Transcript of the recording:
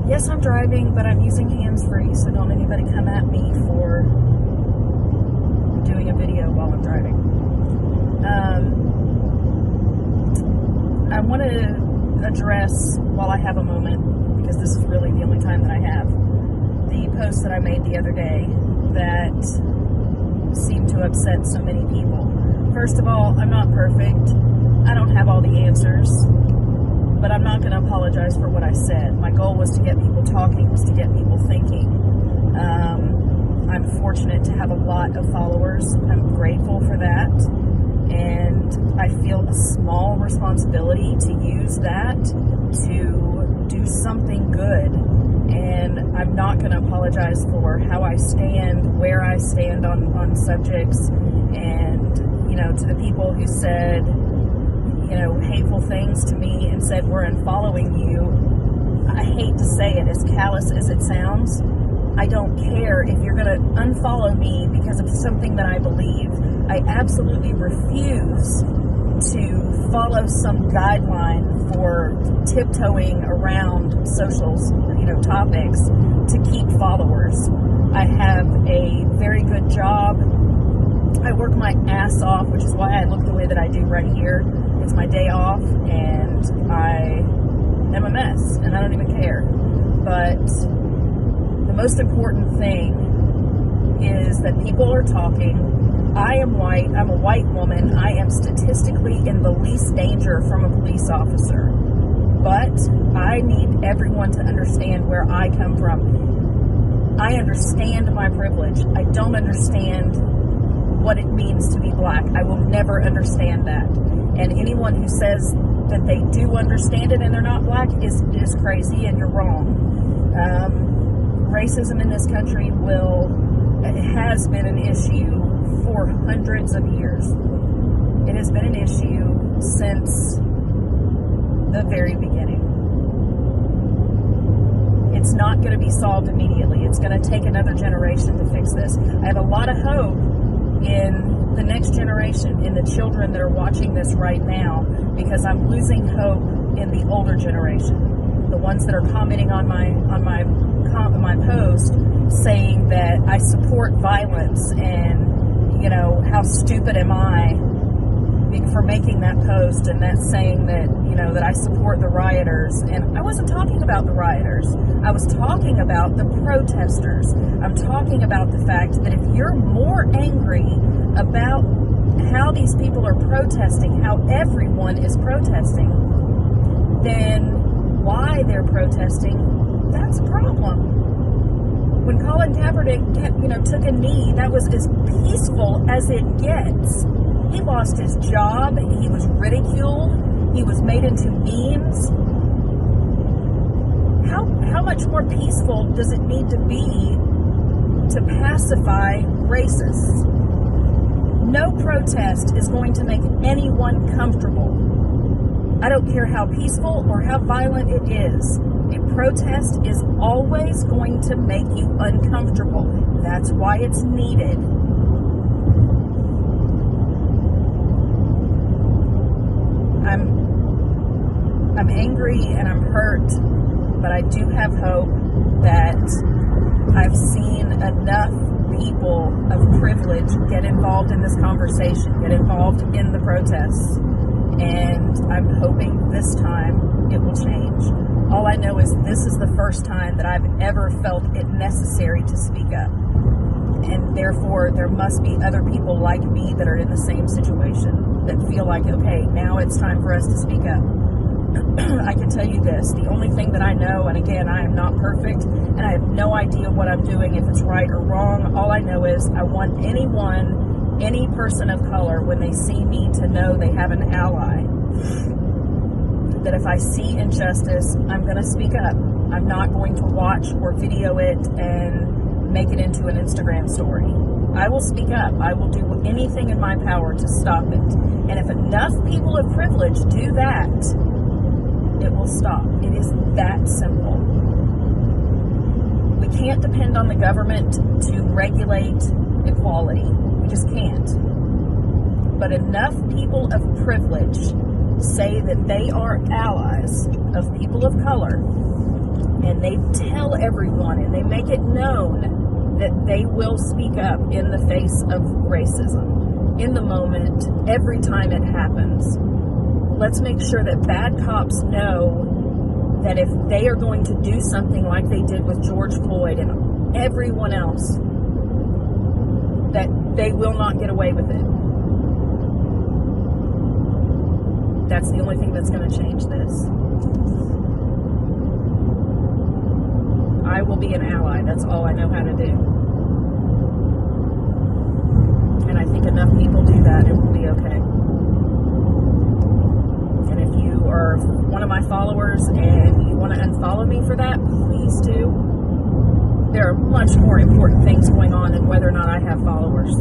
Yes, I'm driving, but I'm using hands-free, so don't anybody come at me for doing a video while I'm driving. I want to address, while I have a moment, because this is really the only time that I have, the post that I made the other day that seemed to upset so many people. First of all, I'm not perfect. I don't have all the answers, but I'm not going to apologize for what I said. My goal was to get people talking, was to get people thinking. I'm fortunate to have a lot of followers. I'm grateful for that. And I feel a small responsibility to use that to do something good. And I'm not going to apologize for how I stand, where I stand on subjects. And, to the people who said, hateful things to me and said, we're unfollowing you. I hate to say it, as callous as it sounds. I don't care if you're going to unfollow me because of something that I believe. I absolutely refuse to follow some guideline for tiptoeing around socials, topics to keep followers. I have a very good job. I work my ass off, which is why I look the way that I do right here. It's my day off, and I am a mess, and I don't even care. But the most important thing is that people are talking. I am white. I'm a white woman. I am statistically in the least danger from a police officer. But I need everyone to understand where I come from. I understand my privilege. I don't understand what it means to be black. I will never understand that. And anyone who says that they do understand it and they're not black is crazy, and you're wrong. Racism in this country has been an issue for hundreds of years. It has been an issue since the very beginning. It's not going to be solved immediately. It's going to take another generation to fix this. I have a lot of hope in the next generation, in the children that are watching this right now, because I'm losing hope in the older generation, the ones that are commenting on my post saying that I support violence, and how stupid am I for making that post, and that's saying that that I support the rioters. And I wasn't talking about the rioters. I was talking about the protesters. I'm talking about the fact that if you're more angry about how these people are protesting, how everyone is protesting, then why they're protesting, that's a problem. When Colin Kaepernick, took a knee, that was as peaceful as it gets. He lost his job. He was ridiculed. He was made into memes. How much more peaceful does it need to be to pacify racists? No protest is going to make anyone comfortable. I don't care how peaceful or how violent it is. A protest is always going to make you uncomfortable. That's why it's needed. I'm angry and I'm hurt, but I do have hope that I've seen enough people of privilege get involved in this conversation, get involved in the protests, and I'm hoping this time it will change. All I know is this is the first time that I've ever felt it necessary to speak up, and therefore there must be other people like me that are in the same situation that feel like, okay, now it's time for us to speak up. I can tell you this, the only thing that I know, and again, I am not perfect, and I have no idea what I'm doing, if it's right or wrong. All I know is I want any person of color, when they see me, to know they have an ally. That if I see injustice, I'm going to speak up. I'm not going to watch or video it and make it into an Instagram story. I will speak up. I will do anything in my power to stop it. And if enough people of privilege do that, it will stop. It is that simple. We can't depend on the government to regulate equality. We just can't. But enough people of privilege say that they are allies of people of color, and they tell everyone and they make it known that they will speak up in the face of racism, in the moment, every time it happens. Let's make sure that bad cops know that if they are going to do something like they did with George Floyd and everyone else, that they will not get away with it. That's the only thing that's going to change this. I will be an ally. That's all I know how to do. And I think enough people do that, it will be okay. And if you are one of my followers and you want to unfollow me for that, please do. There are much more important things going on than whether or not I have followers.